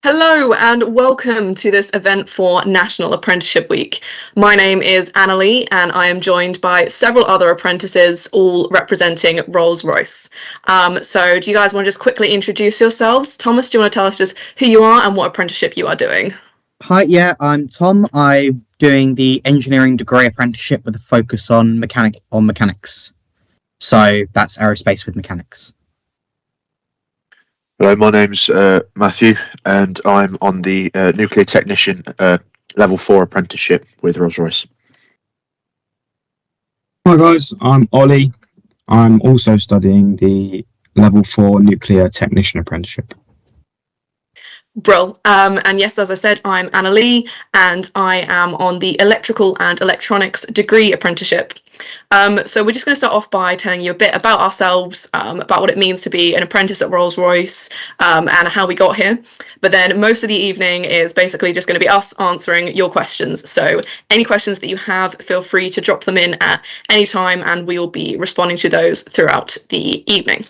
Hello and welcome to this event for National Apprenticeship Week. My name is Annalie and I am joined by several other apprentices, all representing Rolls-Royce. So do you guys want to just quickly introduce yourselves? Thomas, do you want to tell us just who you are and what apprenticeship you are doing? Hi, yeah, I'm Tom. I'm doing the engineering degree apprenticeship with a focus on mechanics. So that's aerospace with mechanics. Hello, my name's Matthew, and I'm on the nuclear technician level 4 apprenticeship with Rolls-Royce. Hi guys, I'm Ollie. I'm also studying the level 4 nuclear technician apprenticeship. Brill. And yes, as I said, I'm Annalie and I am on the electrical and electronics degree apprenticeship. So we're just going to start off by telling you a bit about ourselves, about what it means to be an apprentice at Rolls-Royce, and how we got here. But then most of the evening is basically just going to be us answering your questions. So any questions that you have, feel free to drop them in at any time and we will be responding to those throughout the evening.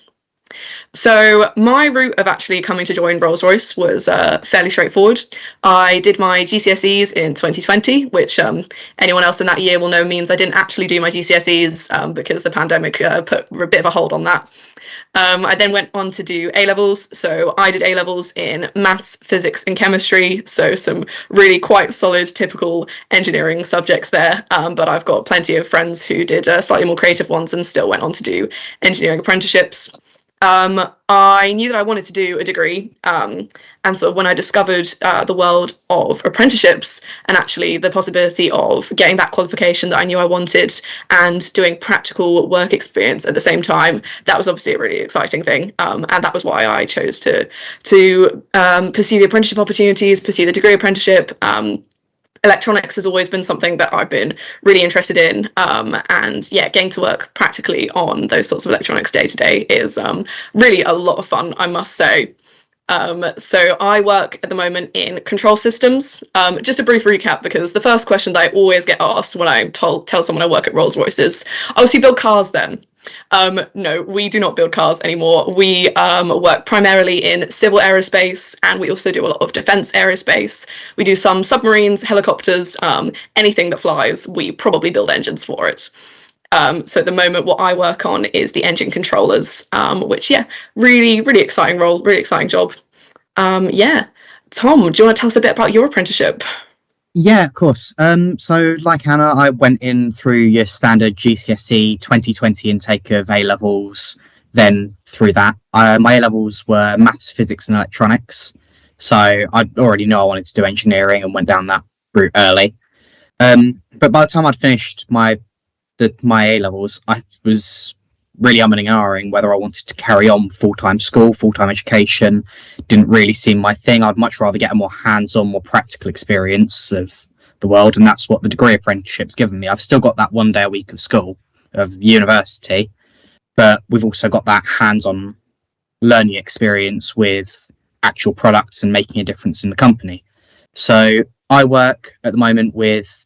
So my route of actually coming to join Rolls-Royce was fairly straightforward. I did my GCSEs in 2020, which anyone else in that year will know means I didn't actually do my GCSEs because the pandemic put a bit of a hold on that. I then went on to do A-levels, so I did A-levels in maths, physics and chemistry, so some really quite solid typical engineering subjects there, but I've got plenty of friends who did slightly more creative ones and still went on to do engineering apprenticeships. I knew that I wanted to do a degree, and so when I discovered the world of apprenticeships and actually the possibility of getting that qualification that I knew I wanted and doing practical work experience at the same time, that was obviously a really exciting thing, and that was why I chose to pursue the apprenticeship opportunities, pursue the degree apprenticeship. Electronics has always been something that I've been really interested in, and yeah, getting to work practically on those sorts of electronics day to day is really a lot of fun, I must say. So I work at the moment in control systems. Just a brief recap, because the first question that I always get asked when I tell someone I work at Rolls-Royce is, oh, so you build cars then? No, we do not build cars anymore. We work primarily in civil aerospace, and we also do a lot of defense aerospace. We do some submarines, helicopters, anything that flies, we probably build engines for it. So at the moment, what I work on is the engine controllers, which, yeah, really, really exciting role, really exciting job. Yeah, Tom, do you want to tell us a bit about your apprenticeship? Yeah, of course. So like Hannah, I went in through your standard GCSE 2020 intake of A-levels, then through that. My A-levels were maths, physics and electronics. So I already knew I wanted to do engineering and went down that route early. But by the time I'd finished my A-levels, I was really umming and ahhing whether I wanted to carry on full-time school, full-time education. Didn't really seem my thing. I'd much rather get a more hands-on, more practical experience of the world, and that's what the degree apprenticeship's given me. I've still got that 1 day a week of school, of university, but we've also got that hands-on learning experience with actual products and making a difference in the company. So I work at the moment with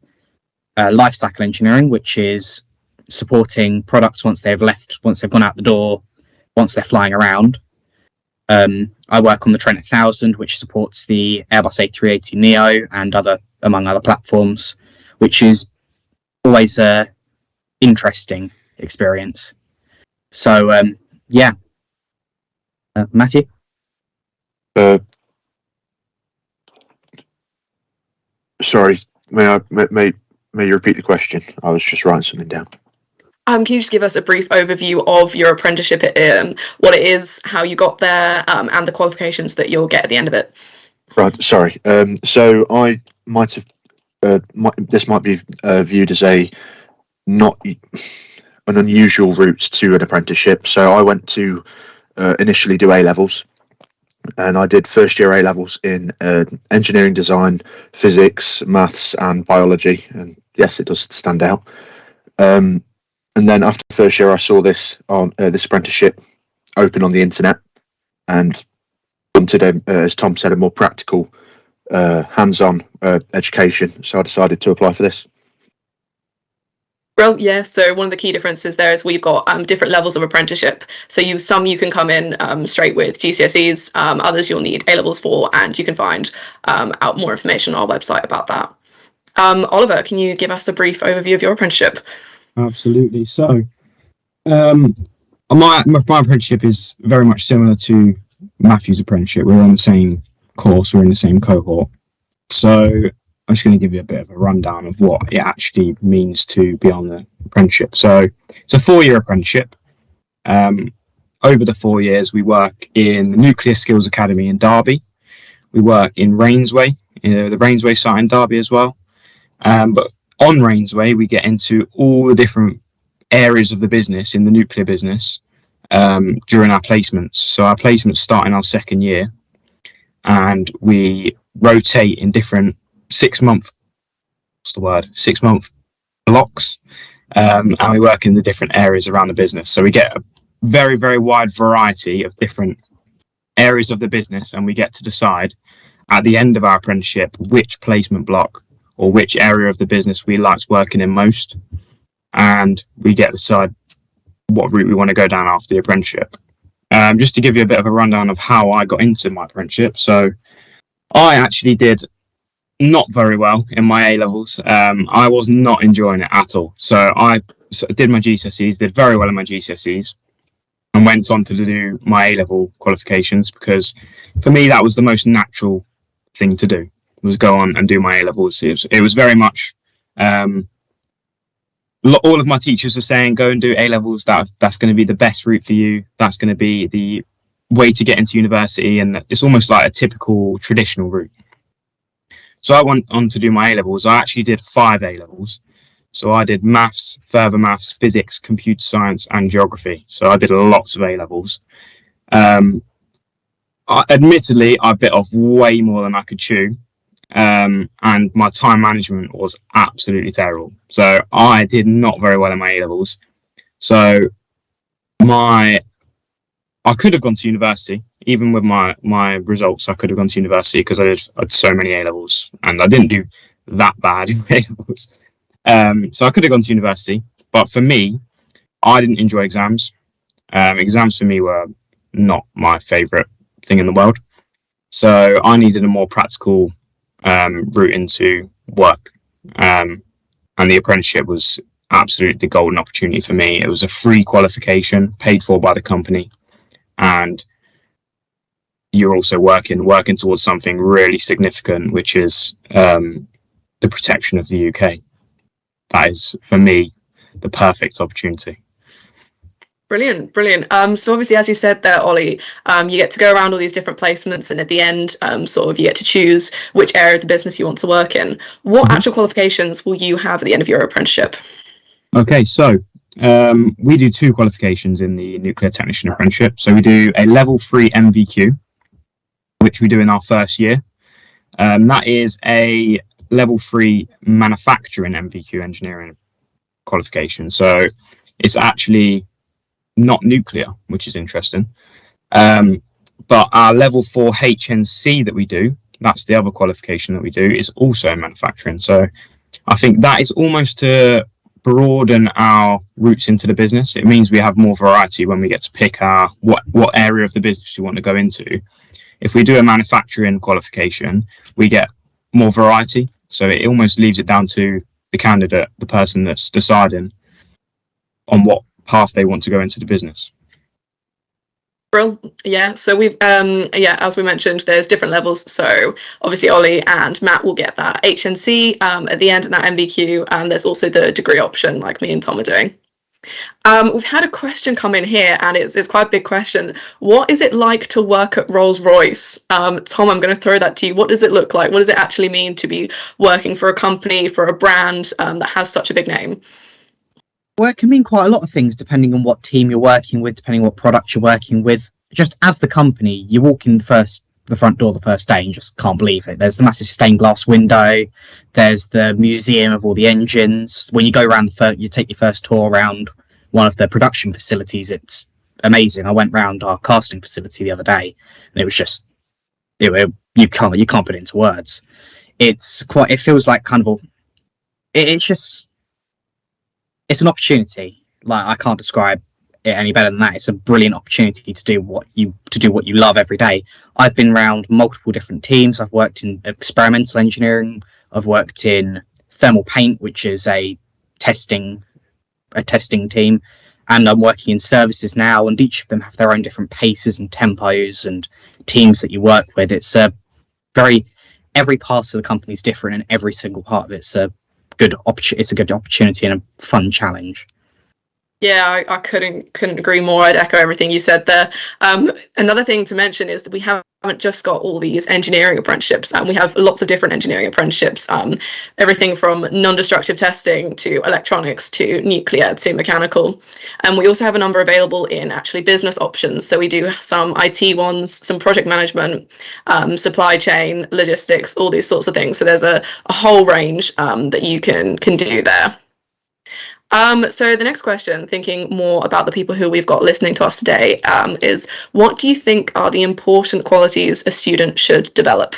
life cycle engineering, which is supporting products once they've gone out the door, once they're flying around. I work on the Trent 1000, which supports the Airbus A380neo and among other platforms, which is always a interesting experience. So yeah, Matthew. Sorry, may you repeat the question? I was just writing something down. Can you just give us a brief overview of your apprenticeship, what it is, how you got there, and the qualifications that you'll get at the end of it? Right, sorry. So I might have, this might be viewed as an unusual route to an apprenticeship. So I went to initially do A-levels, and I did first year A-levels in engineering design, physics, maths and biology. And yes, it does stand out. And then after the first year, I saw this on this apprenticeship open on the internet, and wanted, as Tom said, a more practical, hands-on education. So I decided to apply for this. Well, yeah, so one of the key differences there is we've got different levels of apprenticeship. So you can come in straight with GCSEs, others you'll need A-levels for, and you can find out more information on our website about that. Oliver, can you give us a brief overview of your apprenticeship? Absolutely. So, my apprenticeship is very much similar to Matthew's apprenticeship. We're on the same course, we're in the same cohort. So I'm just going to give you a bit of a rundown of what it actually means to be on the apprenticeship. So it's a 4-year apprenticeship. Over the 4 years, we work in the Nuclear Skills Academy in Derby. We work in Rainsway, the Rainsway site in Derby as well. But on Rainsway, we get into all the different areas of the business in the nuclear business during our placements. So our placements start in our 2nd year, and we rotate in different 6-month blocks, and we work in the different areas around the business. So we get a very, very wide variety of different areas of the business, and we get to decide at the end of our apprenticeship which placement block or which area of the business we liked working in most, and we get to decide what route we want to go down after the apprenticeship. Just to give you a bit of a rundown of how I got into my apprenticeship. So I actually did not very well in my A-levels. I was not enjoying it at all. So I did my GCSEs, did very well in my GCSEs, and went on to do my A-level qualifications, because for me that was the most natural thing to do, was go on and do my A-levels. It was very much all of my teachers were saying, go and do A-levels, that's going to be the best route for you, that's going to be the way to get into university, and it's almost like a typical traditional route. So I went on to do my A-levels. I actually did 5 A-levels. So I did maths, further maths, physics, computer science, and geography. So I did lots of A-levels. Admittedly, I bit off way more than I could chew. And my time management was absolutely terrible. So I did not very well in my A-levels. So I could have gone to university. Even with my results, I could have gone to university, because I had so many A-levels, and I didn't do that bad in A-levels. So I could have gone to university, but for me, I didn't enjoy exams. Exams for me were not my favourite thing in the world. So I needed a more practical route into work. And the apprenticeship was absolutely the golden opportunity for me. It was a free qualification paid for by the company, and you're also working towards something really significant, which is the protection of the UK. That is, for me, the perfect opportunity. Brilliant. So obviously, as you said there, Ollie, you get to go around all these different placements, and at the end, sort of you get to choose which area of the business you want to work in. What actual qualifications will you have at the end of your apprenticeship? Okay, so we do 2 qualifications in the nuclear technician apprenticeship. So we do a level 3 MVQ, which we do in our 1st year. That is a level 3 manufacturing MVQ engineering qualification. So it's actually not nuclear, which is interesting. But our level 4 HNC that we do, that's the other qualification that we do, is also manufacturing. So I think that is almost to broaden our routes into the business. It means we have more variety when we get to pick our what area of the business we want to go into. If we do a manufacturing qualification, we get more variety. So it almost leaves it down to the candidate, the person that's deciding on what path they want to go into the business. Yeah, so we've as we mentioned, there's different levels. So obviously Ollie and Matt will get that HNC at the end, and that MVQ, and there's also the degree option, like me and Tom are doing. We've had a question come in here, and it's quite a big question. What is it like to work at Rolls-Royce? Tom, I'm going to throw that to you. What does it look like? What does it actually mean to be working for a company, for a brand that has such a big name? Well, it can mean quite a lot of things depending on what team you're working with, depending on what product you're working with. Just as the company, you walk in the front door the first day and you just can't believe it. There's the massive stained glass window. There's the museum of all the engines. When you go around you take your first tour around one of the production facilities, it's amazing. I went round our casting facility the other day, and it was just, you can't put it into words. It feels like kind of it's just, it's an opportunity. Like, I can't describe it any better than that. It's a brilliant opportunity to do what you love every day. I've been around multiple different teams. I've worked in experimental engineering. I've worked in thermal paint, which is a testing team, and I'm working in services now. And each of them have their own different paces and tempos and teams that you work with. It's a every part of the company is different, and every single part of it's a good opportunity and a fun challenge. Yeah, I couldn't agree more. I'd echo everything you said there. Another thing to mention is that we haven't just got all these engineering apprenticeships, and we have lots of different engineering apprenticeships, everything from non-destructive testing to electronics to nuclear to mechanical. And we also have a number available in actually business options. So we do some IT ones, some project management, supply chain, logistics, all these sorts of things. So there's a whole range that you can do there. So the next question, thinking more about the people who we've got listening to us today, is what do you think are the important qualities a student should develop?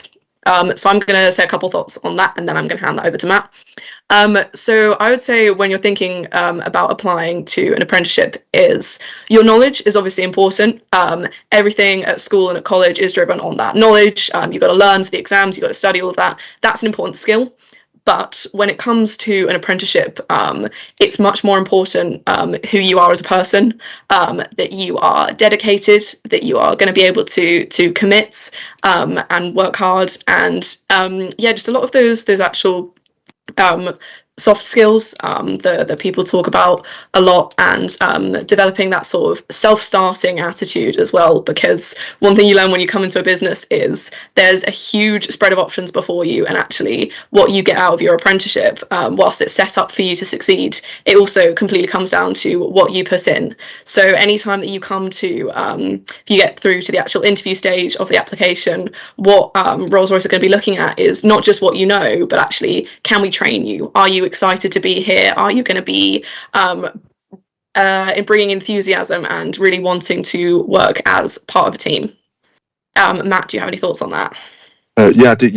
So I'm going to say a couple thoughts on that, and then I'm going to hand that over to Matt. So I would say when you're thinking about applying to an apprenticeship, is your knowledge is obviously important. Everything at school and at college is driven on that knowledge. You've got to learn for the exams, you've got to study all of that. That's an important skill. But when it comes to an apprenticeship, it's much more important who you are as a person, that you are dedicated, that you are going to be able to commit and work hard, and yeah, just a lot of those actual soft skills that people talk about a lot, and developing that sort of self-starting attitude as well, because one thing you learn when you come into a business is there's a huge spread of options before you, and actually what you get out of your apprenticeship, whilst it's set up for you to succeed, it also completely comes down to what you put in. So anytime that you come to if you get through to the actual interview stage of the application, what Rolls-Royce are going to be looking at is not just what you know, but actually, can we train you? Are you excited to be here? Are you going to be bringing enthusiasm and really wanting to work as part of a team? Matt, do you have any thoughts on that? Yeah, I do.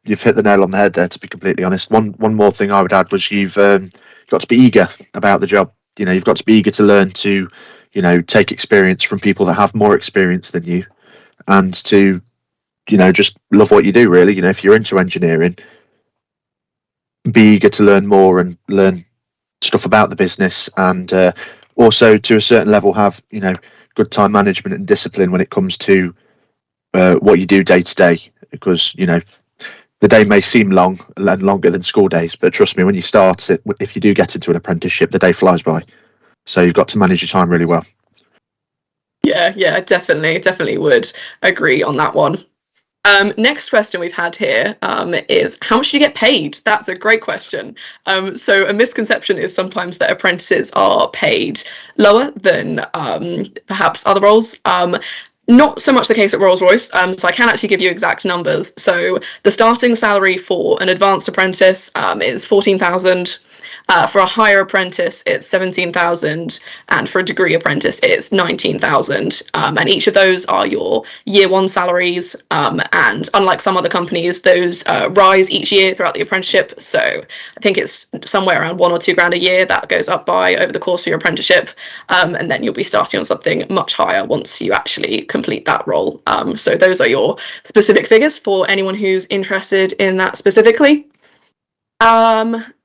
You've hit the nail on the head there, to be completely honest. One more thing I would add was you've got to be eager about the job. You know, you've got to be eager to learn, to, you know, take experience from people that have more experience than you, and to, you know, just love what you do, really. You know, if you're into engineering, be eager to learn more and learn stuff about the business, and also to a certain level have, you know, good time management and discipline when it comes to what you do day to day, because, you know, the day may seem long and longer than school days, but trust me, when you start it, if you do get into an apprenticeship, the day flies by. So you've got to manage your time really well. Yeah, definitely would agree on that one. Next question we've had here is how much do you get paid? That's a great question. So a misconception is sometimes that apprentices are paid lower than perhaps other roles. Not so much the case at Rolls-Royce, so I can actually give you exact numbers. So the starting salary for an advanced apprentice is 14,000. For a higher apprentice, it's 17,000, and for a degree apprentice, it's 19,000. And each of those are your year one salaries. And unlike some other companies, those rise each year throughout the apprenticeship. So I think it's somewhere around $1 or $2 grand a year that goes up by over the course of your apprenticeship. And then you'll be starting on something much higher once you actually complete that role. So those are your specific figures for anyone who's interested in that specifically.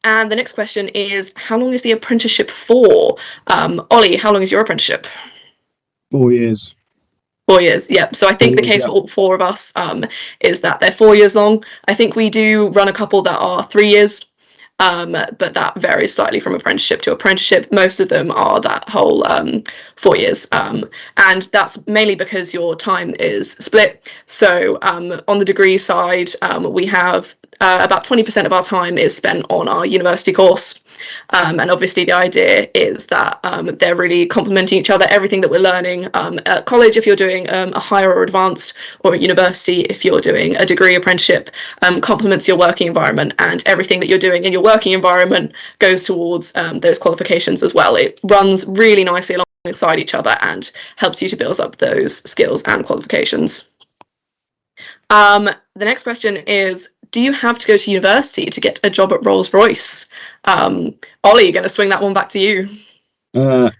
And the next question is, how long is the apprenticeship for? Ollie, how long is your apprenticeship? 4 years. 4 years, yeah. So I think the case for all four of us is that they're 4 years long. I think we do run a couple that are 3 years, but that varies slightly from apprenticeship to apprenticeship. Most of them are that whole 4 years, and that's mainly because your time is split. So on the degree side, we have about 20% of our time is spent on our university course. And obviously the idea is that they're really complementing each other. Everything that we're learning at college, if you're doing a higher or advanced, or at university, if you're doing a degree apprenticeship, complements your working environment, and everything that you're doing in your working environment goes towards those qualifications as well. It runs really nicely alongside each other and helps you to build up those skills and qualifications. The next question is, do you have to go to university to get a job at Rolls-Royce? Ollie, going to swing that one back to you. No,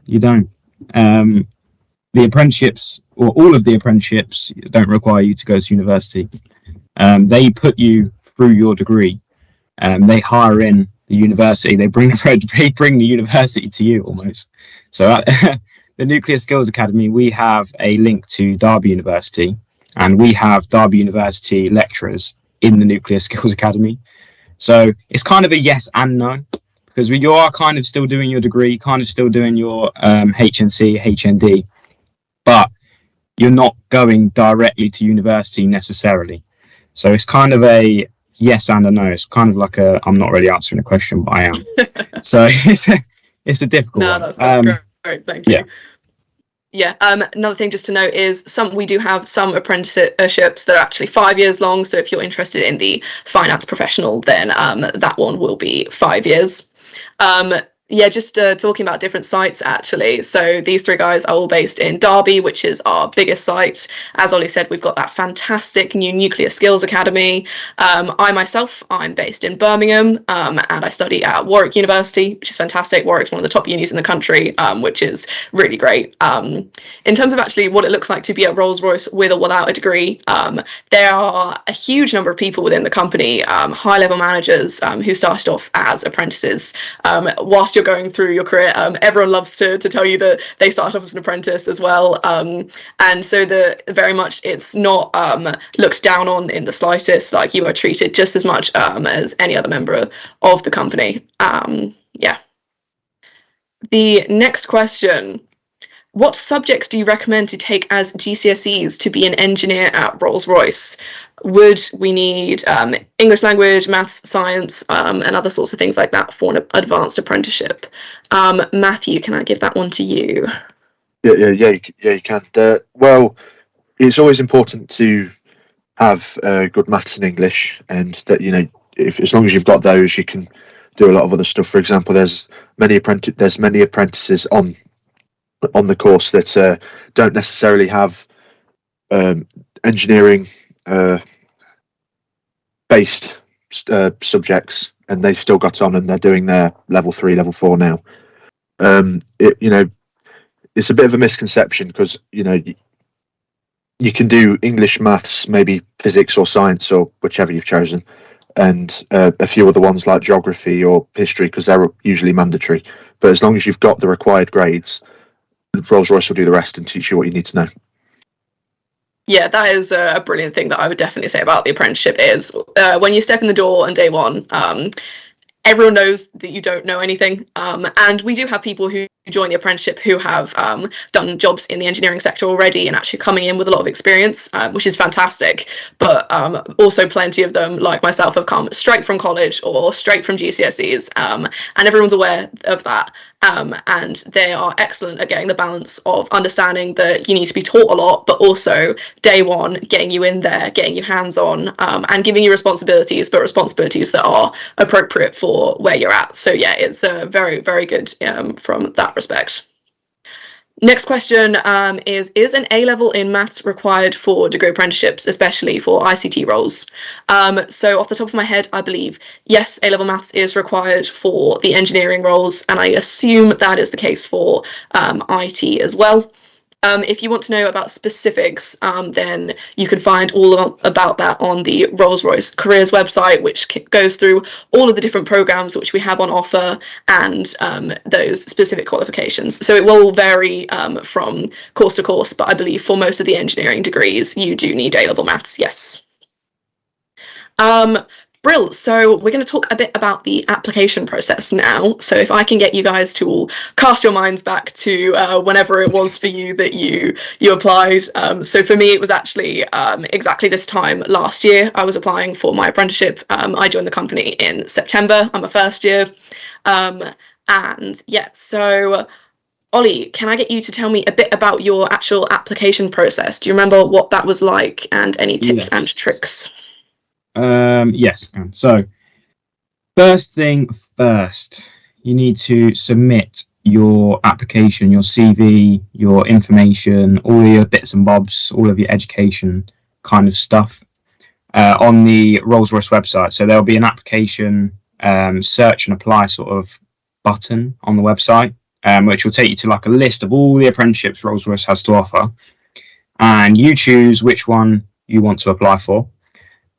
you don't. The apprenticeships, or all of the apprenticeships, don't require you to go to university. They put you through your degree. They hire in the university. They bring the university to you almost. So at the Nuclear Skills Academy, we have a link to Derby University, and we have Derby University lecturers in the Nuclear Skills Academy. So it's kind of a yes and no, because you are kind of still doing your degree, kind of still doing your HNC, HND, but you're not going directly to university necessarily. So it's kind of a yes and a no. It's kind of like I'm not really answering a question, but I am. So it's a difficult one. No, that's great. Thank you. Yeah. Another thing just to note is we do have some apprenticeships that are actually 5 years long. So if you're interested in the finance professional, then that one will be 5 years. Just talking about different sites, actually. So these three guys are all based in Derby, which is our biggest site. As Ollie said, we've got that fantastic new Nuclear Skills Academy. I'm based in Birmingham, and I study at Warwick University, which is fantastic. Warwick's one of the top unis in the country, which is really great. In terms of actually what it looks like to be at Rolls-Royce with or without a degree, there are a huge number of people within the company, high-level managers who started off as apprentices. Whilst you're going through your career, everyone loves to tell you that they started off as an apprentice as well, and so very much it's not looked down on in the slightest. Like, you are treated just as much as any other member of the company. The next question: what subjects do you recommend to take as GCSEs to be an engineer at Rolls-Royce? Would we need English language, maths, science, and other sorts of things like that for an advanced apprenticeship? Matthew, can I give that one to you? Yeah, you can. Well, it's always important to have good maths and English, and that, as long as you've got those, you can do a lot of other stuff. For example, there's many apprentices on the course that don't necessarily have engineering based subjects, and they've still got on and they're doing their level 3, level 4 now. It's a bit of a misconception, because you can do English, maths, maybe physics or science, or whichever you've chosen, and a few other ones like geography or history, because they're usually mandatory. But as long as you've got the required grades, Rolls-Royce will do the rest and teach you what you need to know. Yeah, that is a brilliant thing that I would definitely say about the apprenticeship is when you step in the door on day one, everyone knows that you don't know anything. And we do have people who join the apprenticeship who have done jobs in the engineering sector already and actually coming in with a lot of experience, which is fantastic. But also plenty of them, like myself, have come straight from college or straight from GCSEs, and everyone's aware of that. And they are excellent at getting the balance of understanding that you need to be taught a lot, but also day one, getting you in there, getting you hands-on, and giving you responsibilities, but responsibilities that are appropriate for where you're at. So yeah, it's very, very good from that respect. Next question is an A-level in maths required for degree apprenticeships, especially for ICT roles? So off the top of my head, I believe, yes, A-level maths is required for the engineering roles, and I assume that is the case for IT as well. If you want to know about specifics, then you can find all about that on the Rolls-Royce careers website, which goes through all of the different programs which we have on offer and those specific qualifications. So it will vary from course to course, but I believe for most of the engineering degrees, you do need A-level maths, yes. Brill, so we're going to talk a bit about the application process now. So if I can get you guys to all cast your minds back to whenever it was for you that you applied. So for me, it was actually exactly this time last year. I was applying for my apprenticeship. I joined the company in September. I'm a first year. And yeah, so Ollie, can I get you to tell me a bit about your actual application process? Do you remember what that was like and any tips and tricks? Yes. So first thing first, you need to submit your application, your CV, your information, all your bits and bobs, all of your education kind of stuff. on the Rolls-Royce website. So there'll be an application search and apply sort of button on the website, which will take you to like a list of all the apprenticeships Rolls-Royce has to offer, and you choose which one you want to apply for.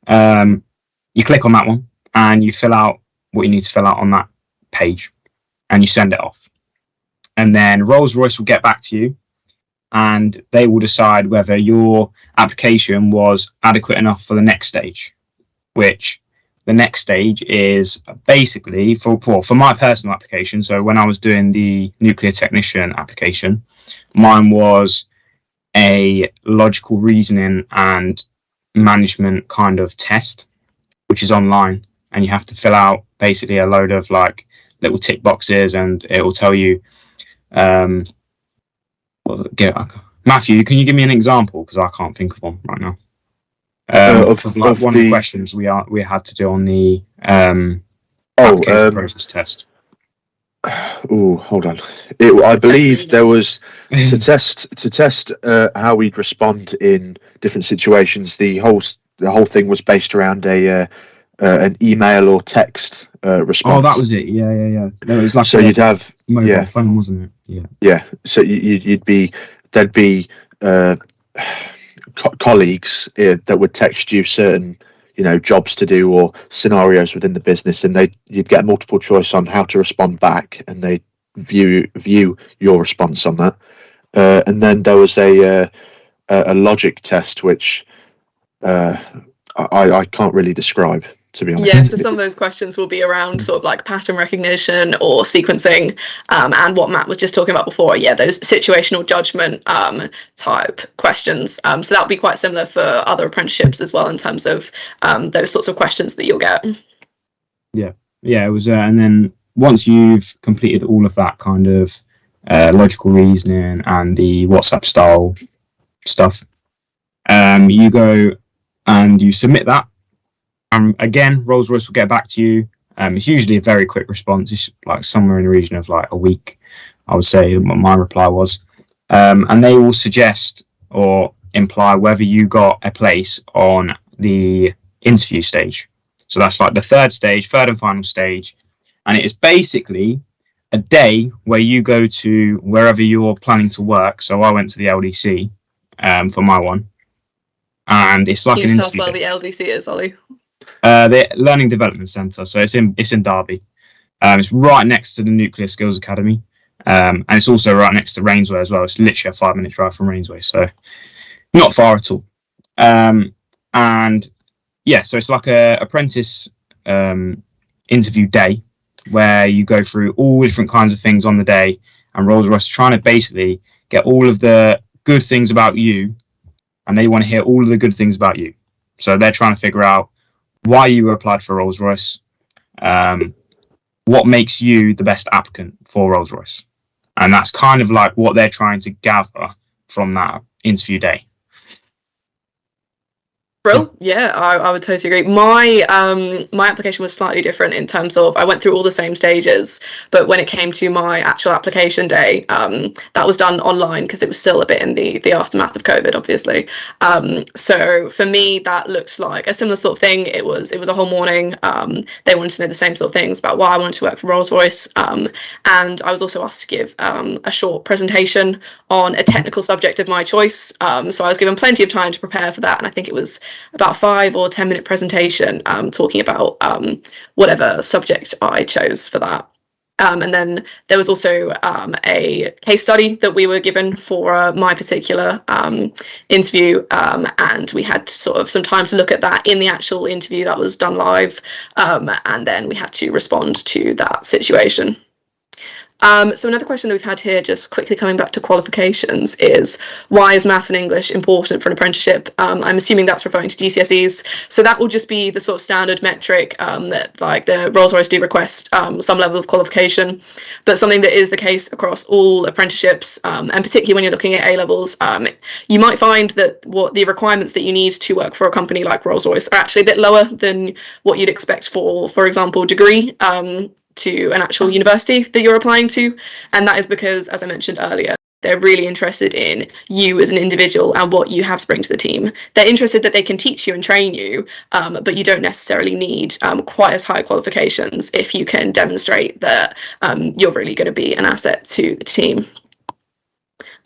You click on that one and you fill out what you need to fill out on that page, and you send it off. And then Rolls-Royce will get back to you, and they will decide whether your application was adequate enough for the next stage, which the next stage is basically for my personal application. So when I was doing the nuclear technician application, mine was a logical reasoning and management kind of test, which is online, and you have to fill out basically a load of like little tick boxes, and it will tell you Matthew, can you give me an example, because I can't think of one right now, of like one of the questions we had to do on the application process test. Oh, hold on. I believe there was to test how we'd respond in different situations. The whole thing was based around an email or text response. Oh, that was it. Yeah. There was like you'd have mobile phone, wasn't it? Yeah. So there'd be colleagues that would text you certain jobs to do or scenarios within the business, and you'd get a multiple choice on how to respond back, and they view your response on that. And then there was a logic test, which I can't really describe, to be honest. Yeah, so some of those questions will be around sort of like pattern recognition or sequencing, and what Matt was just talking about before. Yeah, those situational judgment type questions. So that'll be quite similar for other apprenticeships as well, in terms of those sorts of questions that you'll get. Yeah, it was, and then once you've completed all of that kind of logical reasoning and the WhatsApp style stuff, you go and you submit that. Again, Rolls-Royce will get back to you. It's usually a very quick response. It's like somewhere in the region of like a week, I would say my reply was. And they will suggest or imply whether you got a place on the interview stage. So that's like the third and final stage. And it is basically a day where you go to wherever you're planning to work. So I went to the LDC for my one. And it's like an interview. Can you tell us where the LDC is, Ollie? The Learning Development Centre, so it's in Derby. It's right next to the Nuclear Skills Academy, and it's also right next to Rainsway as well. It's literally a 5-minute drive from Rainsway, so not far at all. And yeah, so it's like a apprentice interview day where you go through all different kinds of things on the day, and Rolls-Royce trying to basically get all of the good things about you, and they want to hear all of the good things about you. So they're trying to figure out why you applied for Rolls-Royce, what makes you the best applicant for Rolls-Royce. And that's kind of like what they're trying to gather from that interview day. Brill, yeah, I would totally agree. My application was slightly different in terms of I went through all the same stages, but when it came to my actual application day, that was done online because it was still a bit in the aftermath of COVID, obviously. So for me, that looks like a similar sort of thing. It was a whole morning. They wanted to know the same sort of things about why I wanted to work for Rolls-Royce, and I was also asked to give a short presentation on a technical subject of my choice. So I was given plenty of time to prepare for that, and I think it was about a 5 or 10 minute presentation talking about whatever subject I chose for that. And then there was also a case study that we were given for my particular interview, and we had sort of some time to look at that in the actual interview that was done live, and then we had to respond to that situation. So another question that we've had here, just quickly coming back to qualifications, is why is maths and English important for an apprenticeship? I'm assuming that's referring to GCSEs. So that will just be the sort of standard metric that like the Rolls-Royce do request some level of qualification, but something that is the case across all apprenticeships, and particularly when you're looking at A-levels, you might find that what the requirements that you need to work for a company like Rolls-Royce are actually a bit lower than what you'd expect for example, degree to an actual university that you're applying to. And that is because, as I mentioned earlier, They're really interested in you as an individual and what you have to bring to the team. They're interested that they can teach you and train you, but you don't necessarily need quite as high qualifications if you can demonstrate that you're really going to be an asset to the team.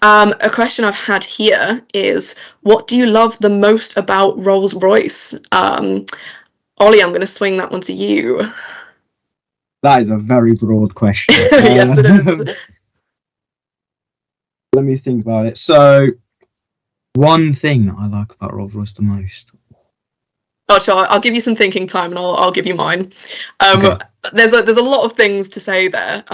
A question I've had here is, what do you love the most about Rolls-Royce? Ollie, I'm going to swing that one to you. That is a very broad question. Yes, it is. Let me think about it. So, one thing that I like about Rolls-Royce the most. Oh, so I'll give you some thinking time, and I'll give you mine. Okay. There's a lot of things to say there.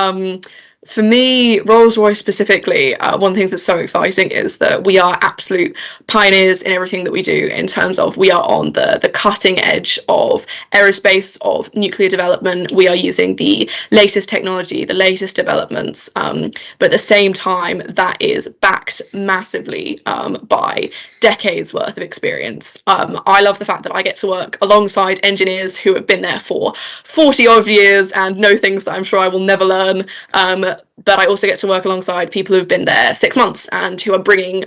For me, Rolls-Royce specifically, one of the things that's so exciting is that we are absolute pioneers in everything that we do, in terms of we are on the cutting edge of aerospace, of nuclear development. We are using the latest technology, the latest developments, but at the same time, that is backed massively by decades worth of experience. I love the fact that I get to work alongside engineers who have been there for 40 odd years and know things that I'm sure I will never learn. But I also get to work alongside people who've been there 6 months and who are bringing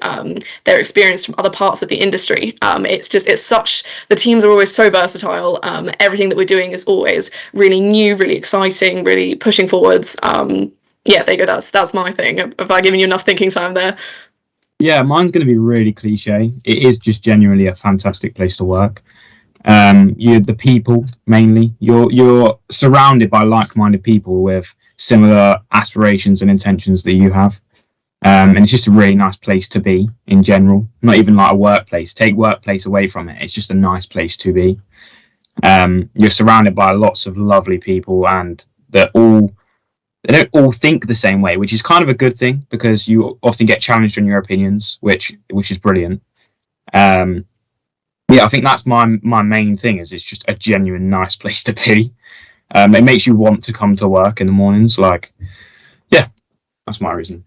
their experience from other parts of the industry. The teams are always so versatile. Everything that we're doing is always really new, really exciting, really pushing forwards. Yeah, there you go. That's my thing. Have I given you enough thinking time there? Yeah, mine's going to be really cliche. It is just genuinely a fantastic place to work. You're the people mainly. You're surrounded by like-minded people with similar aspirations and intentions that you have, and it's just a really nice place to be in general. Not even like a workplace. Take workplace away from it. It's just a nice place to be. You're surrounded by lots of lovely people, and they don't all think the same way, which is kind of a good thing because you often get challenged on your opinions, which is brilliant. Yeah, I think that's my main thing. Is it's just a genuine nice place to be. It makes you want to come to work in the mornings. Like, yeah, that's my reason.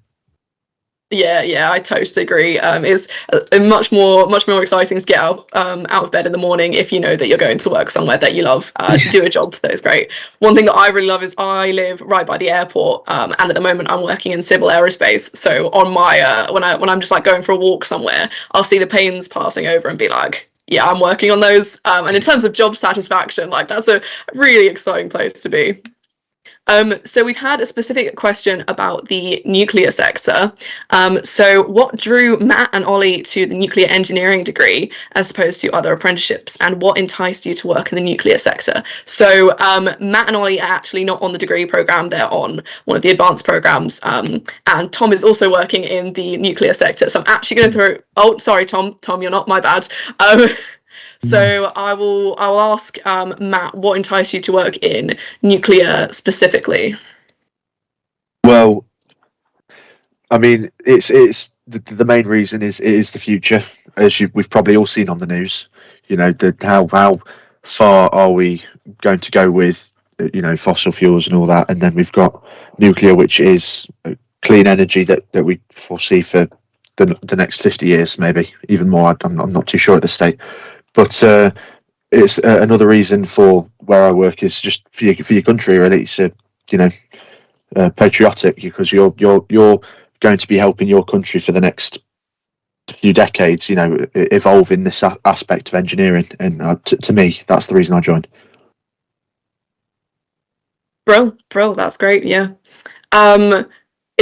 Yeah, I totally agree. It's much more exciting to get out of bed in the morning if you know that you're going to work somewhere that you love, to do a job that is great. One thing that I really love is I live right by the airport, and at the moment I'm working in civil aerospace. So on my when I'm just like going for a walk somewhere, I'll see the planes passing over and be like, yeah, I'm working on those. And in terms of job satisfaction, like that's a really exciting place to be. So we've had a specific question about the nuclear sector. So what drew Matt and Ollie to the nuclear engineering degree as opposed to other apprenticeships, and what enticed you to work in the nuclear sector? So Matt and Ollie are actually not on the degree program, they're on one of the advanced programs, and Tom is also working in the nuclear sector. So I'm actually going to throw, oh, sorry, Tom, you're not, my bad. So I will ask Matt, what enticed you to work in nuclear specifically? Well, I mean, it's the main reason is it is the future, as we've probably all seen on the news. You know, how far are we going to go with fossil fuels and all that, and then we've got nuclear, which is clean energy that we foresee for the next 50 years, maybe even more. I'm not too sure at this state. But it's another reason for where I work is just for your country, really. It's patriotic, because you're going to be helping your country for the next few decades. Evolve in this aspect of engineering, and to me, that's the reason I joined. Bro, that's great. Yeah.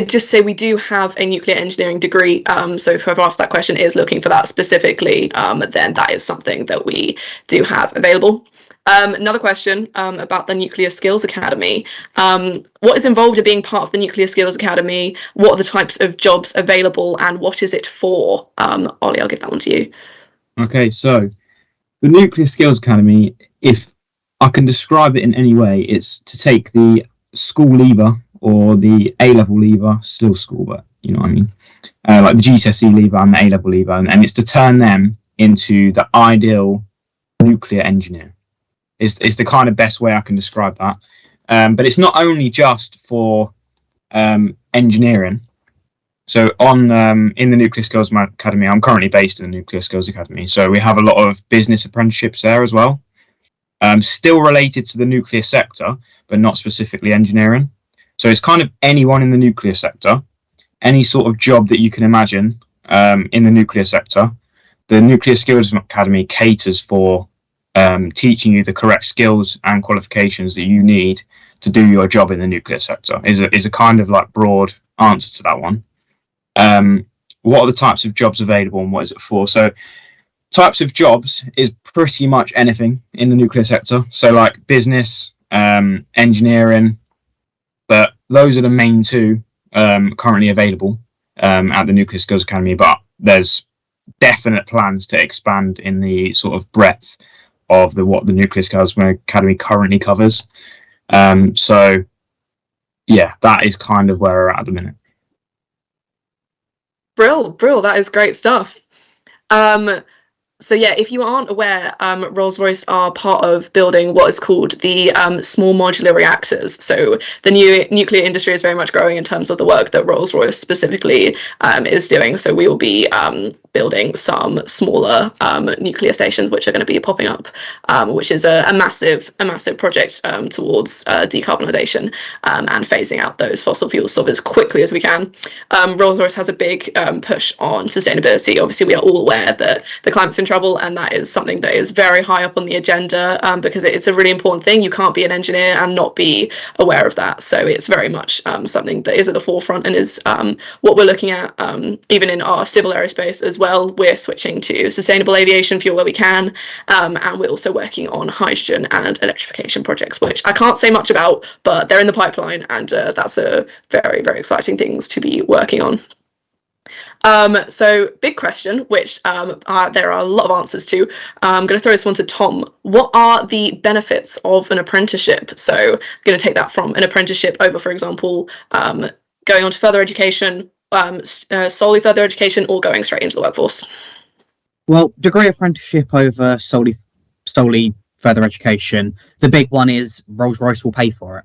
Just say we do have a nuclear engineering degree, so whoever asked that question is looking for that specifically, then that is something that we do have available. Another question about the Nuclear Skills Academy. What is involved in being part of the Nuclear Skills Academy? What are the types of jobs available, and what is it for? Ollie, I'll give that one to you. Okay, so the Nuclear Skills Academy, if I can describe it in any way, it's to take the school leaver or the A-level leaver, still school, but you know what I mean, like the GCSE leaver and the A-level leaver, and it's to turn them into the ideal nuclear engineer. Is the kind of best way I can describe that. But it's not only just for engineering. So in the Nuclear Skills Academy, I'm currently based in the Nuclear Skills Academy, so we have a lot of business apprenticeships there as well. Still related to the nuclear sector, but not specifically engineering. So it's kind of anyone in the nuclear sector, any sort of job that you can imagine in the nuclear sector. The Nuclear Skills Academy caters for teaching you the correct skills and qualifications that you need to do your job in the nuclear sector. Is a kind of like broad answer to that one. What are the types of jobs available and what is it for? So types of jobs is pretty much anything in the nuclear sector. So like business, engineering, but those are the main two currently available at the Nuclear Skills Academy. But there's definite plans to expand in the sort of breadth of what the Nuclear Skills Academy currently covers. So yeah, that is kind of where we're at the minute. Brill, that is great stuff. So yeah, if you aren't aware, Rolls-Royce are part of building what is called the small modular reactors. So the new nuclear industry is very much growing in terms of the work that Rolls-Royce specifically is doing. So we will be building some smaller nuclear stations, which are going to be popping up, which is a massive project towards decarbonisation and phasing out those fossil fuels sort of as quickly as we can. Rolls-Royce has a big push on sustainability. Obviously, we are all aware that the climate's in trouble, and that is something that is very high up on the agenda because it's a really important thing. You can't be an engineer and not be aware of that. So it's very much something that is at the forefront and is what we're looking at even in our civil aerospace as well. We're switching to sustainable aviation fuel where we can, and we're also working on hydrogen and electrification projects, which I can't say much about, but they're in the pipeline, and that's a very, very exciting things to be working on. So big question, which there are a lot of answers to. I'm going to throw this one to Tom. What are the benefits of an apprenticeship? So I'm going to take that from an apprenticeship over, for example, going on to further education, solely further education, or going straight into the workforce. Well, degree apprenticeship over solely further education. The big one is Rolls-Royce will pay for it.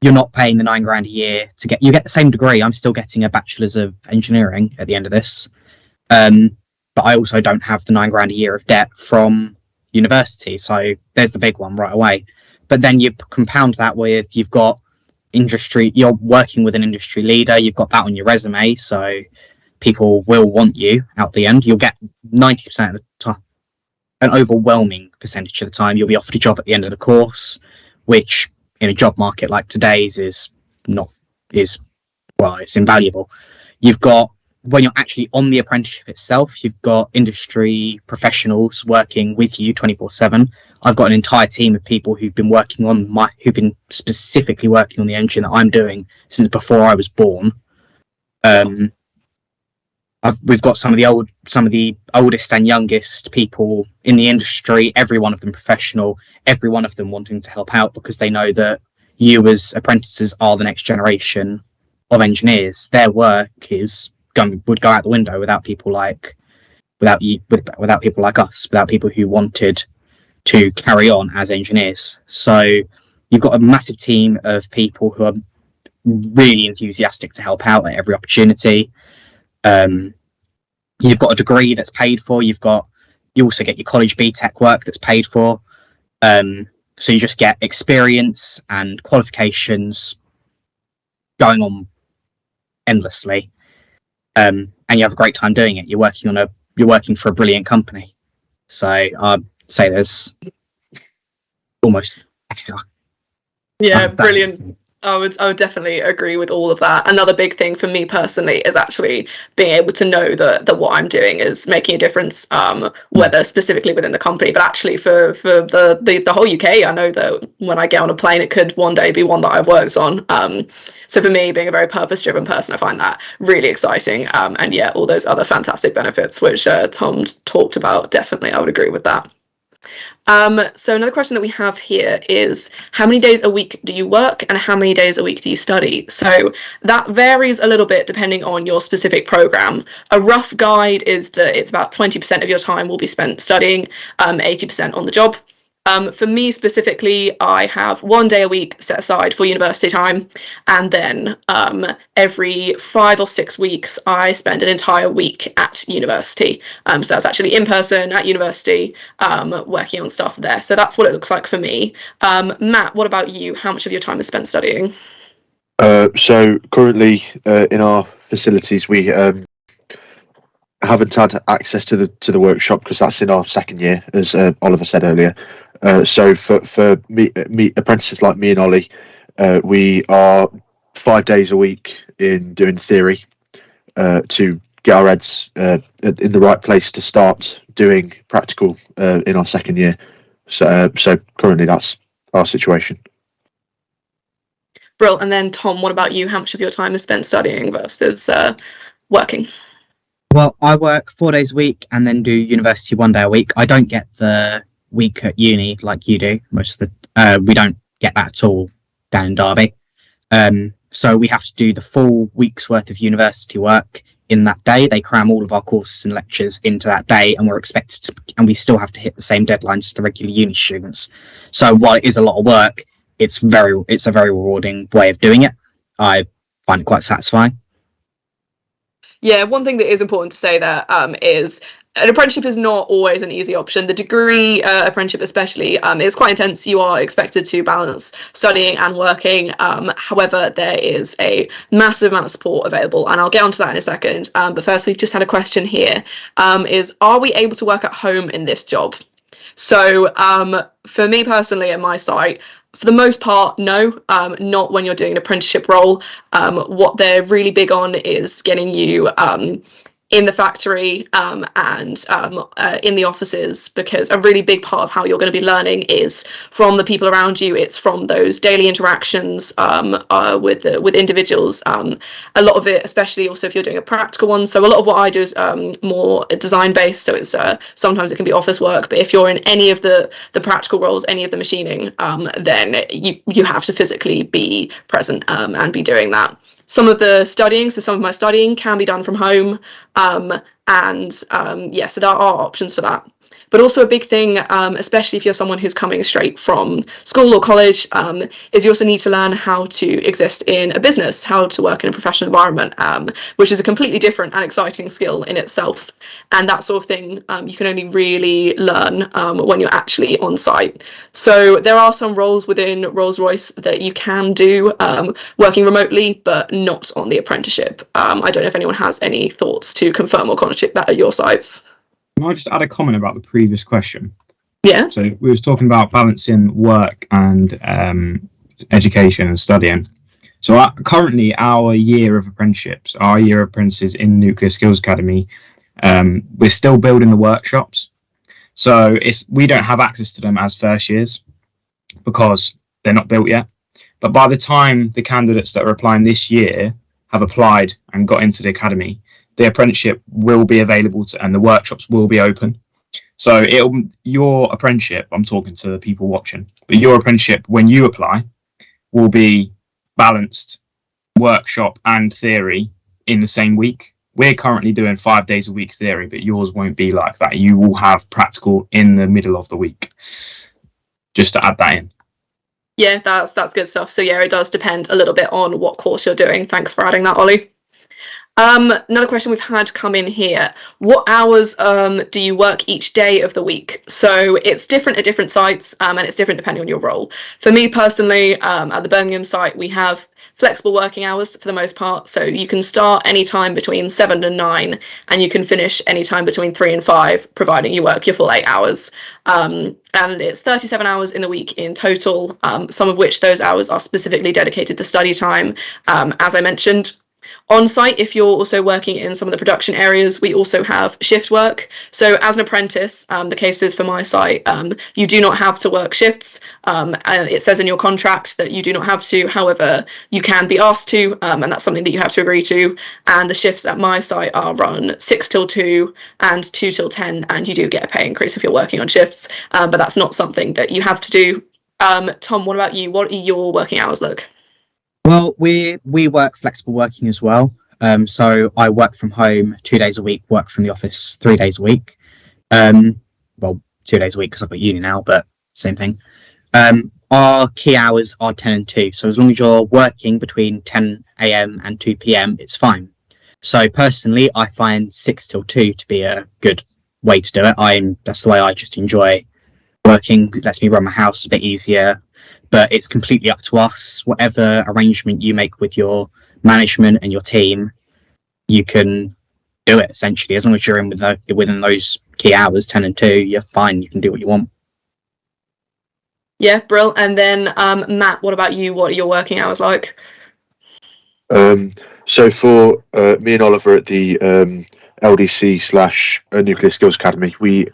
You're not paying the £9,000 a year you get the same degree. I'm still getting a bachelor's of engineering at the end of this. But I also don't have the £9,000 a year of debt from university. So there's the big one right away. But then you compound that with you've got industry, you're working with an industry leader, you've got that on your resume. So people will want you out the end. You'll get 90% of the time, an overwhelming percentage of the time, you'll be offered a job at the end of the course, which in a job market like today's it's invaluable. You've got, when you're actually on the apprenticeship itself, you've got industry professionals working with you 24/7. I've got an entire team of people who've been specifically working on the engine that I'm doing since before I was born. We've got some of the oldest and youngest people in the industry, every one of them professional, every one of them wanting to help out because they know that you as apprentices are the next generation of engineers. Their work would go out the window without people like us, without people who wanted to carry on as engineers. So you've got a massive team of people who are really enthusiastic to help out at every opportunity. You've got a degree that's paid for. You also get your college BTEC work that's paid for. So you just get experience and qualifications going on endlessly, and you have a great time doing it. You're working for a brilliant company. So I'd say there's almost Brilliant. I would definitely agree with all of that. Another big thing for me personally is actually being able to know that what I'm doing is making a difference, whether specifically within the company, but actually for the whole UK. I know that when I get on a plane, it could one day be one that I've worked on. So for me, being a very purpose-driven person, I find that really exciting. And yeah, all those other fantastic benefits which Tom talked about, definitely I would agree with that. So another question that we have here is, how many days a week do you work and how many days a week do you study? So that varies a little bit depending on your specific program. A rough guide is that it's about 20% of your time will be spent studying, 80% on the job. For me specifically, I have 1 day a week set aside for university time, and then every 5 or 6 weeks I spend an entire week at university. So that's actually in person at university, working on stuff there. So that's what it looks like for me. Matt, what about you? How much of your time is spent studying? So currently in our facilities. We haven't had access to the workshop because that's in our second year, as Oliver said earlier. So for me, apprentices like me and Ollie, we are 5 days a week in doing theory to get our heads in the right place to start doing practical in our second year. So currently that's our situation. Brill. And then Tom, what about you? How much of your time is spent studying versus working? Well, I work 4 days a week and then do university 1 day a week. I don't get the week at uni like you do. Most of the we don't get that at all down in Derby. So we have to do the full week's worth of university work in that day. They cram all of our courses and lectures into that day, and we're expected to, and we still have to hit the same deadlines as the regular uni students. So while it is a lot of work, it's a very rewarding way of doing it. I find it quite satisfying. Yeah, one thing that is important to say there is an apprenticeship is not always an easy option. The degree apprenticeship especially is quite intense. You are expected to balance studying and working. However, there is a massive amount of support available, and I'll get onto that in a second. But first, we've just had a question here. Is, are we able to work at home in this job? So for me personally at my site, for the most part, no, not when you're doing an apprenticeship role. What they're really big on is getting you in the factory and in the offices, because a really big part of how you're going to be learning is from the people around you. It's from those daily interactions with individuals. A lot of it, especially also if you're doing a practical one. So a lot of what I do is more design based. So it's sometimes it can be office work, but if you're in any of the practical roles, any of the machining, then you have to physically be present and be doing that. Some of the studying, so some of my studying can be done from home, yeah, so there are options for that. But also a big thing, especially if you're someone who's coming straight from school or college, is you also need to learn how to exist in a business, how to work in a professional environment, which is a completely different and exciting skill in itself. And that sort of thing you can only really learn when you're actually on site. So there are some roles within Rolls-Royce that you can do working remotely, but not on the apprenticeship. I don't know if anyone has any thoughts to confirm or contradict that at your sites. Can I just add a comment about the previous question? Yeah. So we was talking about balancing work and education and studying. So currently our year of apprenticeships, our year of apprentices in Nuclear Skills Academy, we're still building the workshops. So we don't have access to them as first years because they're not built yet. But by the time the candidates that are applying this year have applied and got into the academy, the apprenticeship will be available and the workshops will be open. So your apprenticeship, I'm talking to the people watching, but your apprenticeship when you apply will be balanced workshop and theory in the same week. We're currently doing 5 days a week theory, but yours won't be like that. You will have practical in the middle of the week. Just to add that in. Yeah, that's good stuff. So yeah, it does depend a little bit on what course you're doing. Thanks for adding that, Ollie. Another question we've had come in here. What hours do you work each day of the week? So it's different at different sites and it's different depending on your role. For me personally, at the Birmingham site, we have flexible working hours for the most part. So you can start any time between 7 and 9 and you can finish any time between 3 and 5, providing you work your full 8 hours. And it's 37 hours in the week in total, some of which those hours are specifically dedicated to study time, as I mentioned. On site, if you're also working in some of the production areas, we also have shift work. So as an apprentice, the case is for my site, you do not have to work shifts. It says in your contract that you do not have to. However, you can be asked to, and that's something that you have to agree to. And the shifts at my site are run 6 till 2 and 2 till 10, and you do get a pay increase if you're working on shifts. But that's not something that you have to do. Tom, what about you? What are your working hours like? Well, we work flexible working as well. So I work from home 2 days a week, work from the office 3 days a week. Well, 2 days a week because I've got uni now, but same thing. Our key hours are 10 and 2. So as long as you're working between 10 a.m. and 2 p.m., it's fine. So personally, I find 6 till 2 to be a good way to do it. That's the way I just enjoy working. It lets me run my house a bit easier. But it's completely up to us. Whatever arrangement you make with your management and your team, you can do it essentially. As long as you're in within those key hours, 10 and 2, you're fine. You can do what you want. Yeah, brill. And then Matt, what about you? What are your working hours like? So for me and Oliver at the LDC / Nuclear Skills Academy, we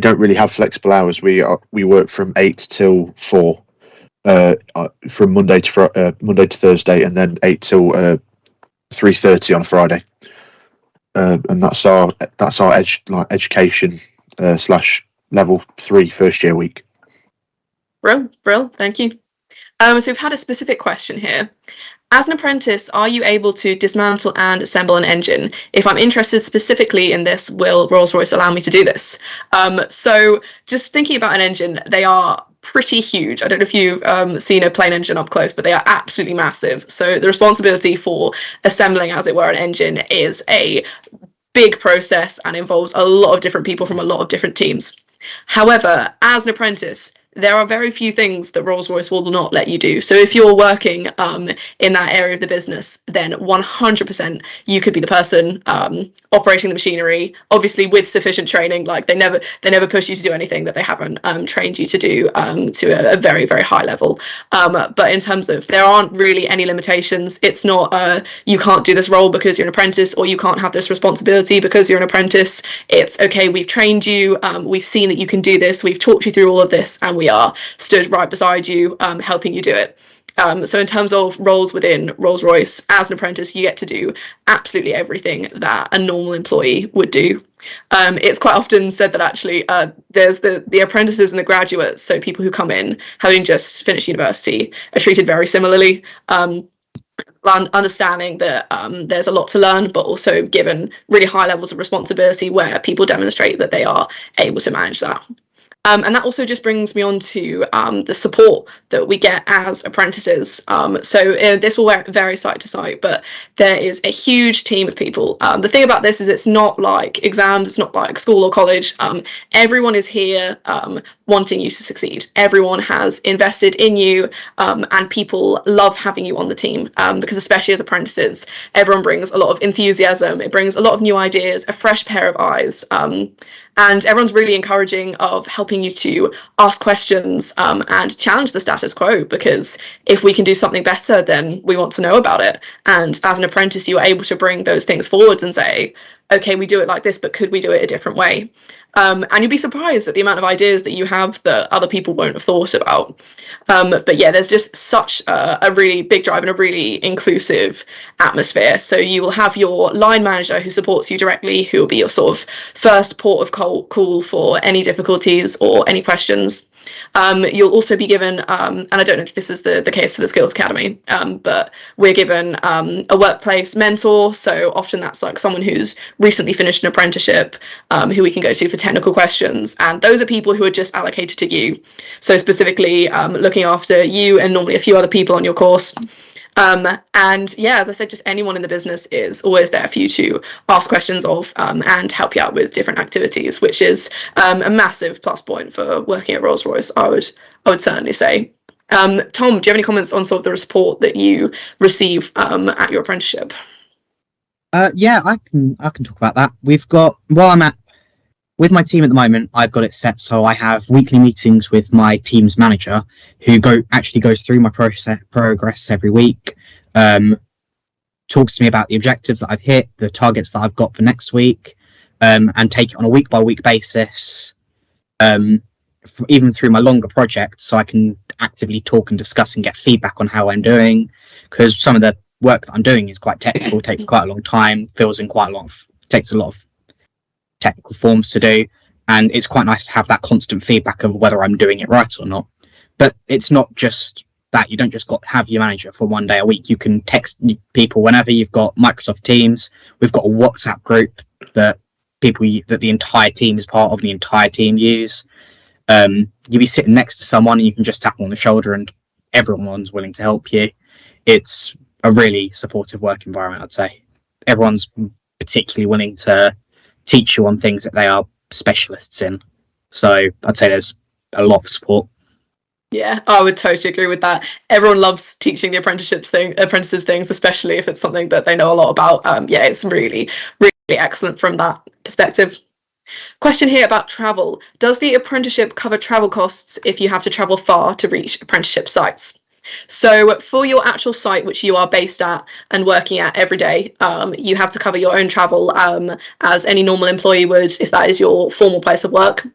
don't really have flexible hours. We work from 8 till 4, from Monday to Thursday, and then 8 till 3:30 on a Friday. And that's our education / level 3 first year week. Brill, thank you. So we've had a specific question here. As an apprentice, are you able to dismantle and assemble an engine? If I'm interested specifically in this, will Rolls-Royce allow me to do this? So just thinking about an engine, they are pretty huge. I don't know if you've seen a plane engine up close, but they are absolutely massive. So the responsibility for assembling, as it were, an engine is a big process and involves a lot of different people from a lot of different teams. However, as an apprentice, there are very few things that Rolls-Royce will not let you do. So if you're working in that area of the business, then 100% you could be the person operating the machinery, obviously with sufficient training. Like they never push you to do anything that they haven't trained you to do to a very, very high level. But in terms of, there aren't really any limitations. It's not you can't do this role because you're an apprentice, or you can't have this responsibility because you're an apprentice. It's okay, we've trained you, we've seen that you can do this, we've talked you through all of this, and we are stood right beside you, helping you do it. So in terms of roles within Rolls-Royce, as an apprentice, you get to do absolutely everything that a normal employee would do. It's quite often said that actually there's the apprentices and the graduates, so people who come in having just finished university, are treated very similarly. Understanding that there's a lot to learn, but also given really high levels of responsibility where people demonstrate that they are able to manage that. And that also just brings me on to the support that we get as apprentices. So this will vary site to site, but there is a huge team of people. The thing about this is it's not like exams, it's not like school or college. Everyone is here wanting you to succeed. Everyone has invested in you, and people love having you on the team, because especially as apprentices, everyone brings a lot of enthusiasm. It brings a lot of new ideas, a fresh pair of eyes. And everyone's really encouraging of helping you to ask questions and challenge the status quo, because if we can do something better, then we want to know about it. And as an apprentice, you are able to bring those things forwards and say, okay, we do it like this, but could we do it a different way? And you'll be surprised at the amount of ideas that you have that other people won't have thought about. But yeah, there's just such a really big drive and a really inclusive atmosphere. So you will have your line manager who supports you directly, who will be your sort of first port of call for any difficulties or any questions. You'll also be given, and I don't know if this is the case for the Skills Academy, but we're given a workplace mentor. So often that's like someone who's recently finished an apprenticeship, who we can go to for technical questions. And those are people who are just allocated to you. So specifically looking after you and normally a few other people on your course. And yeah, as I said, just anyone in the business is always there for you to ask questions of and help you out with different activities, which is a massive plus point for working at Rolls-Royce, I would certainly say. Tom, do you have any comments on sort of the support that you receive at your apprenticeship? Yeah, I can talk about that. With my team at the moment, I've got it set so I have weekly meetings with my team's manager, who actually goes through my progress every week, talks to me about the objectives that I've hit, the targets that I've got for next week, and take it on a week by week basis, even through my longer projects, so I can actively talk and discuss and get feedback on how I'm doing, because some of the work that I'm doing is quite technical, takes quite a long time, takes a lot of technical forms to do, and it's quite nice to have that constant feedback of whether I'm doing it right or not. But it's not just that. You don't just have your manager for one day a week. You can text people whenever. You've got Microsoft Teams. We've got a WhatsApp group that the entire team is part of, the entire team use. You'll be sitting next to someone and you can just tap them on the shoulder and everyone's willing to help you. It's a really supportive work environment, I'd say. Everyone's particularly willing to teach you on things that they are specialists in. So I'd say there's a lot of support. Yeah, I would totally agree with that. Everyone loves teaching the apprentices things, especially if it's something that they know a lot about. Yeah, it's really, really excellent from that perspective. Question here about travel. Does the apprenticeship cover travel costs if you have to travel far to reach apprenticeship sites? So for your actual site, which you are based at and working at every day, you have to cover your own travel as any normal employee would if that is your formal place of work.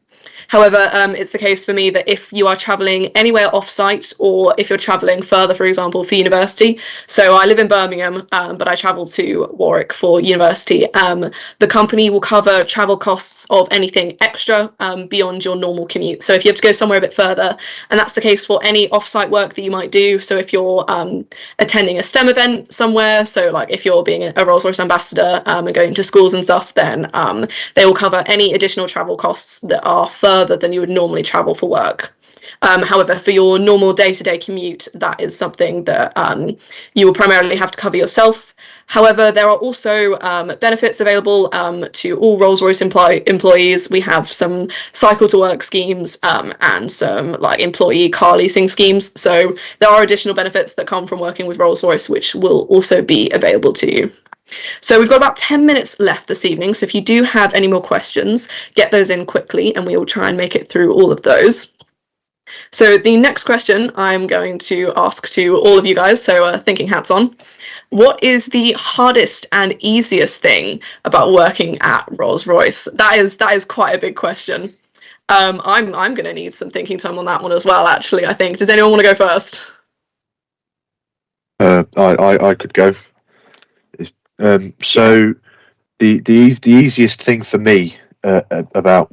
However, it's the case for me that if you are travelling anywhere off-site, or if you're travelling further, for example, for university, so I live in Birmingham, but I travel to Warwick for university, the company will cover travel costs of anything extra beyond your normal commute. So if you have to go somewhere a bit further, and that's the case for any off-site work that you might do, so if you're attending a STEM event somewhere, so like if you're being a Rolls-Royce ambassador and going to schools and stuff, then they will cover any additional travel costs that are further than you would normally travel for work. However, for your normal day-to-day commute, that is something that you will primarily have to cover yourself. However, there are also benefits available to all Rolls-Royce employees. We have some cycle to work schemes and some like employee car leasing schemes. So there are additional benefits that come from working with Rolls-Royce, which will also be available to you. So we've got about 10 minutes left this evening. So if you do have any more questions, get those in quickly and we will try and make it through all of those. So the next question I'm going to ask to all of you guys, so thinking hats on. What is the hardest and easiest thing about working at Rolls-Royce? That is quite a big question. I'm going to need some thinking time on that one as well, actually, I think. Does anyone want to go first? I could go. So the easiest thing for me about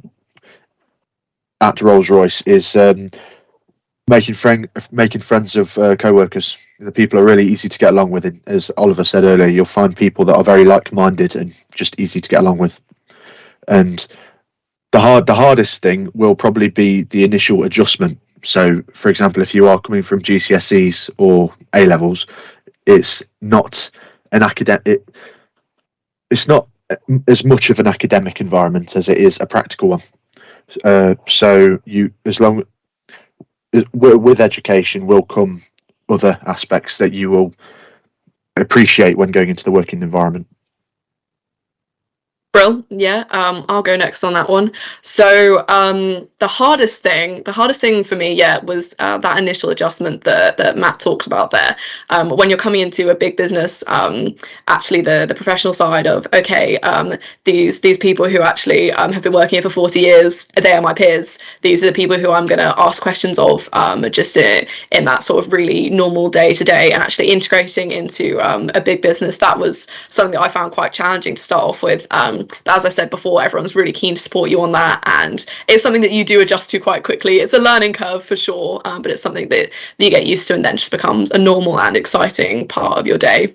at Rolls-Royce is making friends of co-workers. The people are really easy to get along with. As Oliver said earlier, you'll find people that are very like-minded and just easy to get along with. And the hardest thing will probably be the initial adjustment. So, for example, if you are coming from GCSEs or A levels, it's not an academic. It's not as much of an academic environment as it is a practical one. So with education will come other aspects that you will appreciate when going into the working environment. Brill, yeah, I'll go next on that one. So the hardest thing for me, yeah, was that initial adjustment that Matt talked about there. When you're coming into a big business, actually the professional side of, okay, these people who actually have been working here for 40 years, they are my peers. These are the people who I'm going to ask questions of just in that sort of really normal day-to-day, and actually integrating into a big business. That was something that I found quite challenging to start off with. As I said before, everyone's really keen to support you on that, and it's something that you do adjust to quite quickly. It's a learning curve for sure, but it's something that you get used to and then just becomes a normal and exciting part of your day.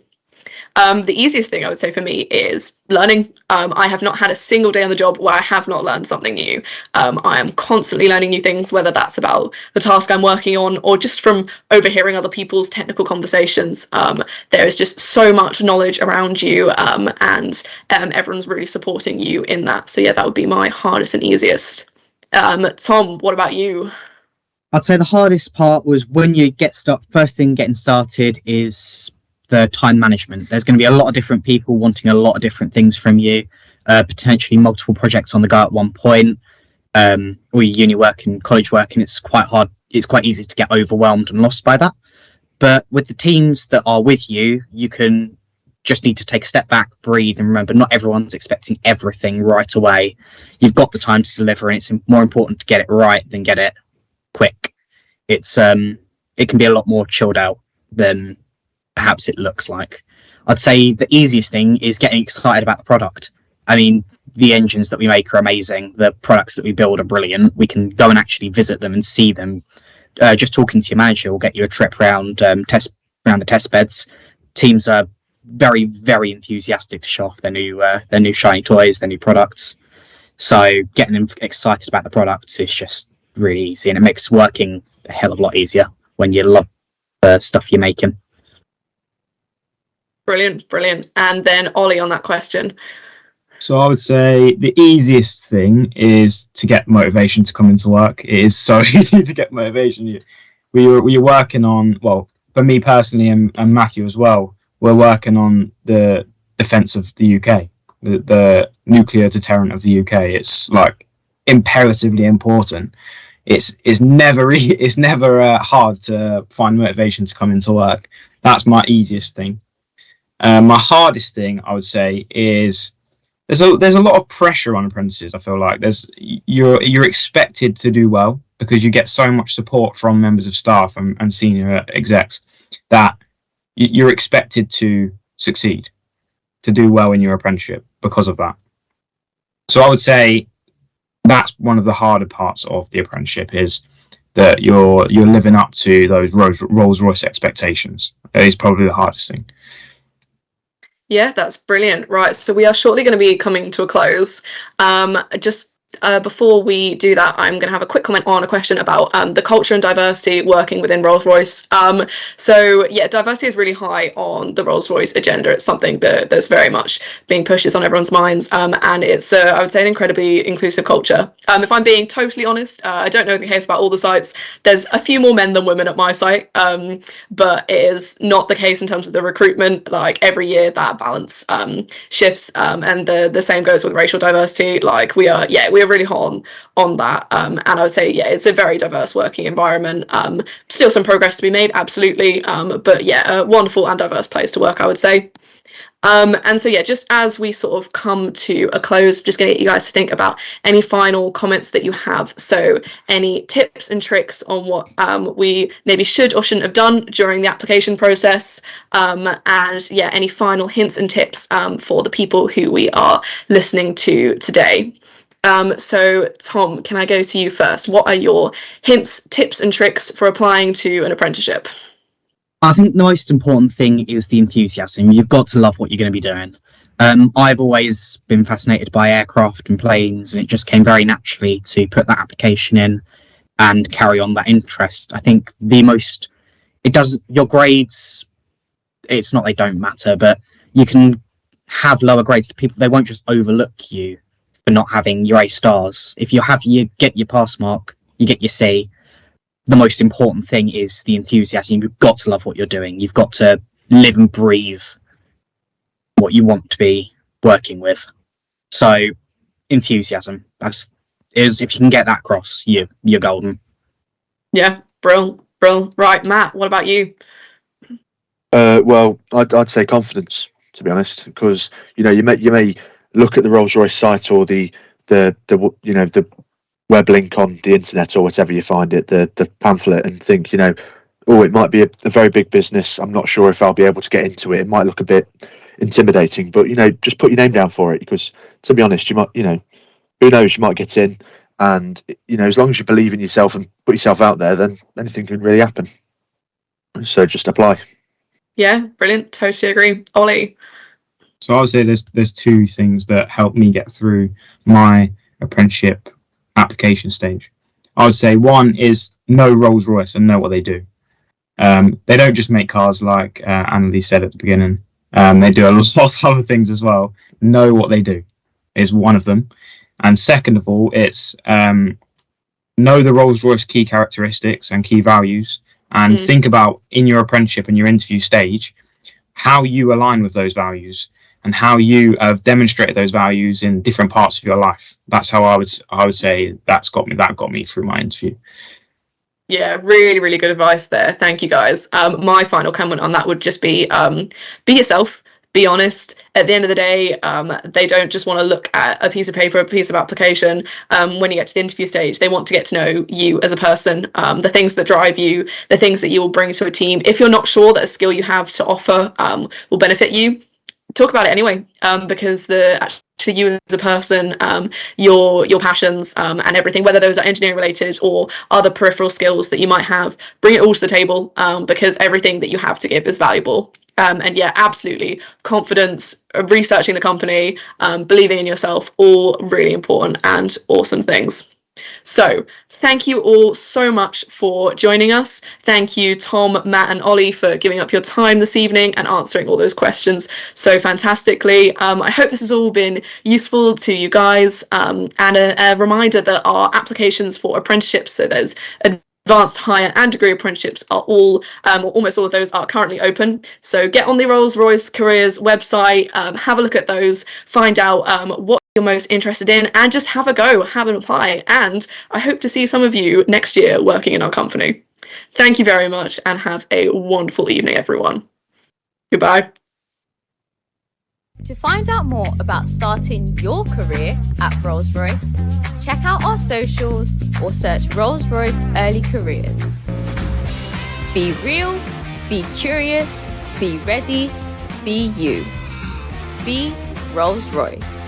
The easiest thing I would say for me is learning. I have not had a single day on the job where I have not learned something new. I am constantly learning new things, whether that's about the task I'm working on or just from overhearing other people's technical conversations. There is just so much knowledge around you, and everyone's really supporting you in that. So yeah, that would be my hardest and easiest. Tom, what about you? I'd say the hardest part was when you first thing getting started is the time management. There's going to be a lot of different people wanting a lot of different things from you, potentially multiple projects on the go at one point, or your uni work and college work, and it's quite hard. It's quite easy to get overwhelmed and lost by that. But with the teams that are with you, you can just need to take a step back, breathe, and remember not everyone's expecting everything right away. You've got the time to deliver, and it's more important to get it right than get it quick. It can be a lot more chilled out than perhaps it looks like. I'd say the easiest thing is getting excited about the product. I mean, the engines that we make are amazing. The products that we build are brilliant. We can go and actually visit them and see them. Just talking to your manager will get you a trip around the test beds. Teams are very, very enthusiastic to show off their new shiny toys, their new products. So getting them excited about the products is just really easy, and it makes working a hell of a lot easier when you love the stuff you're making. Brilliant. And then Ollie on that question. So I would say the easiest thing is to get motivation to come into work. It is so easy to get motivation. we're working on, well, for me personally and Matthew as well, we're working on the defence of the UK, the nuclear deterrent of the UK. It's like imperatively important. It's never hard to find motivation to come into work. That's my easiest thing. My hardest thing, I would say, is there's a lot of pressure on apprentices. I feel like you're expected to do well because you get so much support from members of staff and senior execs that you're expected to succeed, to do well in your apprenticeship because of that. So I would say that's one of the harder parts of the apprenticeship, is that you're living up to those Rolls-Royce expectations. It is probably the hardest thing. Yeah, that's brilliant. Right, so we are shortly going to be coming to a close. Before we do that, I'm going to have a quick comment on a question about the culture and diversity working within Rolls-Royce. So yeah, diversity is really high on the Rolls-Royce agenda. It's something that's very much being pushed. It's on everyone's minds, and it's I would say an incredibly inclusive culture. If I'm being totally honest, I don't know the case about all the sites. There's a few more men than women at my site, but it is not the case in terms of the recruitment. Like every year, that balance shifts, and the same goes with racial diversity. Like we're really hot on that, and I would say it's a very diverse working environment. Still some progress to be made, absolutely, but a wonderful and diverse place to work, I would say. And so just as we sort of come to a close, just going to get you guys to think about any final comments that you have. So any tips and tricks on what we maybe should or shouldn't have done during the application process, and any final hints and tips for the people who we are listening to today. So Tom, can I go to you first? What are your hints, tips and tricks for applying to an apprenticeship? I think the most important thing is the enthusiasm. You've got to love what you're going to be doing. I've always been fascinated by aircraft and planes, and it just came very naturally to put that application in and carry on that interest. I think your grades, it's not they don't matter, but you can have lower grades to people. They won't just overlook you for not having your A stars. If you get your pass mark, you get your C. The most important thing is the enthusiasm. You've got to love what you're doing. You've got to live and breathe what you want to be working with. So enthusiasm, if you can get that across, you're golden. Yeah, brilliant. Right, Matt, what about you? Well, I'd say confidence, to be honest, because you may look at the Rolls-Royce site or the web link on the internet or whatever you find it, the pamphlet, and think, it might be a very big business. I'm not sure if I'll be able to get into it. It might look a bit intimidating, but just put your name down for it, because to be honest, you might, who knows, you might get in, and as long as you believe in yourself and put yourself out there, then anything can really happen. So just apply. Yeah, brilliant. Totally agree. Ollie? So I would say there's two things that helped me get through my apprenticeship application stage. I would say one is know Rolls-Royce and know what they do. They don't just make cars, like Annalie said at the beginning. They do a lot of other things as well. Know what they do is one of them. And second of all, it's know the Rolls-Royce key characteristics and key values, and think about in your apprenticeship and your interview stage how you align with those values and how you have demonstrated those values in different parts of your life. That's how I would say that got me through my interview. Yeah, really, really good advice there. Thank you, guys. My final comment on that would just be yourself, be honest. At the end of the day, they don't just want to look at a piece of paper, a piece of application. When you get to the interview stage, they want to get to know you as a person, the things that drive you, the things that you will bring to a team. If you're not sure that a skill you have to offer will benefit you, talk about it anyway, because actually you as a person, your passions and everything, whether those are engineering related or other peripheral skills that you might have, bring it all to the table, because everything that you have to give is valuable. And yeah, absolutely, confidence, researching the company, believing in yourself, all really important and awesome things. So thank you all so much for joining us. Thank you, Tom, Matt and Ollie, for giving up your time this evening and answering all those questions so fantastically. I hope this has all been useful to you guys, and a reminder that our applications for apprenticeships, so there's advanced, higher and degree apprenticeships are all, or almost all of those are currently open. So get on the Rolls-Royce Careers website, have a look at those, find out what you're most interested in, and just have a go, have an apply. And I hope to see some of you next year working in our company. Thank you very much and have a wonderful evening, everyone. Goodbye. To find out more about starting your career at Rolls-Royce, check out our socials or search Rolls-Royce Early Careers. Be real, be curious, be ready, be you. Be Rolls-Royce.